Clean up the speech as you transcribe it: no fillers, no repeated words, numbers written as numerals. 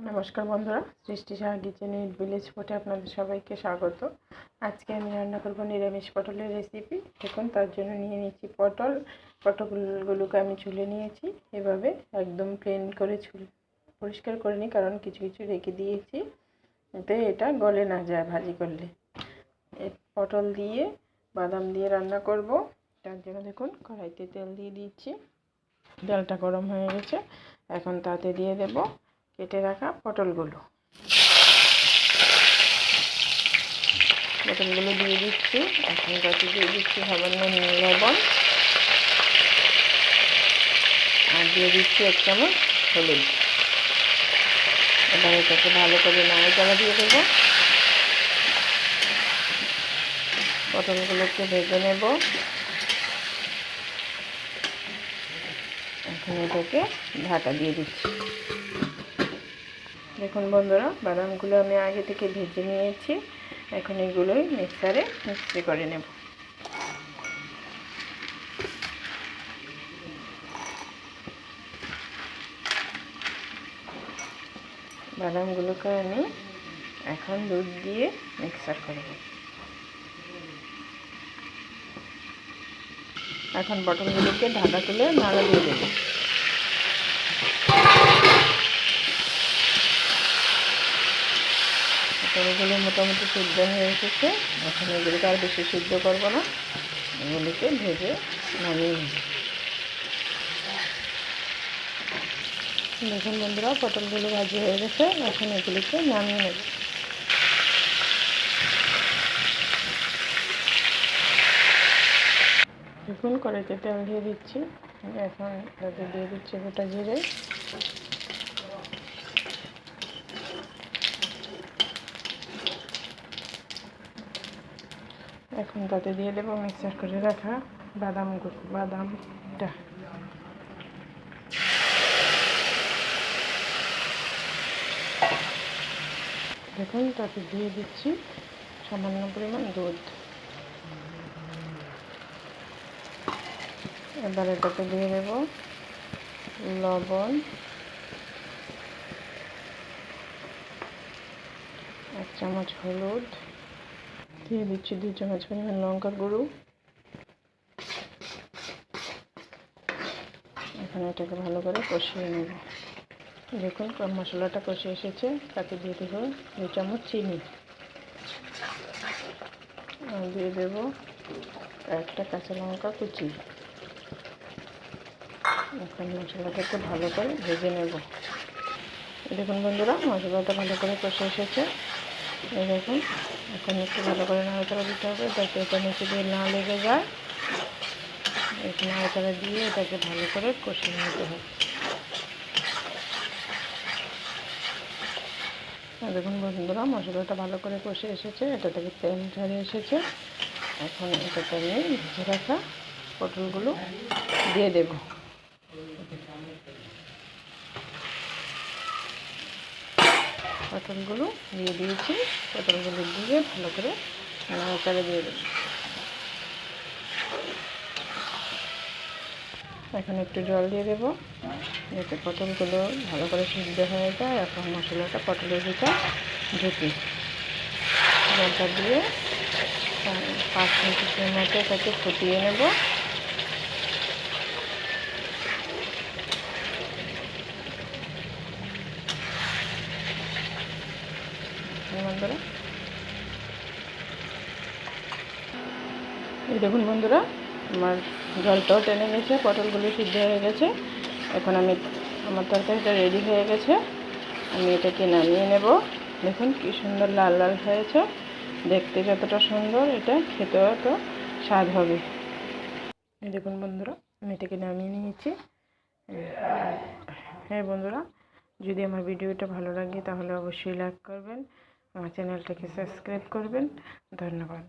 নমস্কার বন্ধুরা, সৃষ্টি সাহা কিচেন উইথ ভিলেজ ফুডে আপনাদের সবাইকে স্বাগত। আজকে আমি রান্না করব নিরামিষ পটলের রেসিপি। দেখুন, তার জন্য নিয়ে নিয়েছি পটলগুলোকে আমি ছুলে নিয়েছি। এভাবে একদম প্লেন করে পরিষ্কার করে নিই, কারণ কিছু কিছু রেখে দিয়েছি এতে এটা গলে না যায় ভাজি করলে। পটল দিয়ে বাদাম দিয়ে রান্না করব। তার জন্য দেখুন, কড়াইতে তেল দিয়ে দিচ্ছি। তেলটা গরম হয়ে গেছে, এখন তাতে দিয়ে দেব কেটে রাখা পটলগুলো দিয়ে দিচ্ছি। এখন তাতে দিয়ে দিচ্ছি সামান্য লবণ, আর দিয়ে দিচ্ছি 1 চামচ হলুদ। এবার এটাকে ভালো করে নাড়াচাড়া দিয়ে দেবো। পটলগুলোকে ভেজে নেব। এখন এটাকে ঢাকা দিয়ে দিচ্ছি। দেখুন বন্ধুরা, বাদামগুলো আমি আগে থেকে ভেজে নিয়েছি। এখন এগুলোই মিক্সারে মিক্সি করে নেব। বাদামগুলোকে আমি এখন দুধ দিয়ে মিক্সার করব। এখন পটলগুলোকে ঢাকা তুলে নাড়া দিয়ে দেব। পটলগুলো মোটামুটি সিদ্ধ হয়ে এসেছে। এখন এগুলোকে আর বেশি সিদ্ধ করব না, এগুলিকে ভেজে নামিয়ে নেব। দেখুন বন্ধুরা, পটলগুলো ভাজি হয়ে গেছে। এখন এগুলিকে নামিয়ে নেব। দেখুন, কড়াইতে তেল দিয়ে দিচ্ছি। এখন তাতে দিয়ে দিচ্ছি গোটা জিরে, এখন তাতে দিয়ে দেবো মিক্সার করে রাখা বাদামটা। দেখুন, তাতে দিয়ে দিচ্ছি সামান্য পরিমাণ দুধ। এবার এটাতে দিয়ে দেবো লবণ, 1 চামচ হলুদ, দিয়ে দিচ্ছি 2 চামচ পরিমাণ লঙ্কার গুঁড়ো। এখন এটাকে ভালো করে কষিয়ে নেব। দেখুন, মশলাটা কষে এসেছে। তাতে দিয়ে দেব 2 চামচ চিনি, দিয়ে দেব 1টা কাঁচা লঙ্কা কুচি। এখন মশলাটাকে ভালো করে ভেজে নেব। দেখুন বন্ধুরা, মশলাটা ভালো করে কষে এসেছে। এই দেখুন, এখন একটু ভালো করে নাড়াচাড়া দিতে হবে যাতে এটা নিচে দিয়ে না লেগে যায়। একটু নাড়াচাড়া দিয়ে এটাকে ভালো করে কষিয়ে নিতে হবে। দেখুন বন্ধুরা, মশলাটা ভালো করে কষে এসেছে, এটা থেকে তেল ছেড়ে এসেছে। এখন এটাতে আমি ভেজে রাখা পটলগুলো দিয়ে দেব। পটলগুলো দিয়ে দিয়েছি। পটলগুলো দিয়ে ভালো করে নাড়াচাড়া দিয়ে দেব। এখন একটু জল দিয়ে দেব যাতে পটলগুলো ভালো করে সিদ্ধ হয়ে যায়। এখন মশলাটা পটলের ভিতর ঢুকি। জলটা দিয়ে 5 মিনিটের মতো এটাকে ফুটিয়ে নেব। বন্ধুরা, এই দেখুন বন্ধুরা, আমার জলটাও টেনে গেছে, পটলগুলো সিদ্ধ হয়ে গেছে। এখন আমার তরকারিটা রেডি হয়ে গেছে। আমি এটাকে নামিয়ে নেব। দেখুন কি সুন্দর লাল লাল হয়েছে। দেখতে যতটা সুন্দর, এটা খেতেও এত স্বাদ হবে। এই দেখুন বন্ধুরা, আমি এটাকে নামিয়ে নিয়েছি। হ্যাঁ বন্ধুরা, যদি আমার ভিডিওটা ভালো লাগে তাহলে অবশ্যই লাইক করবেন, আমার চ্যানেলটাকে সাবস্ক্রাইব করবেন। ধন্যবাদ।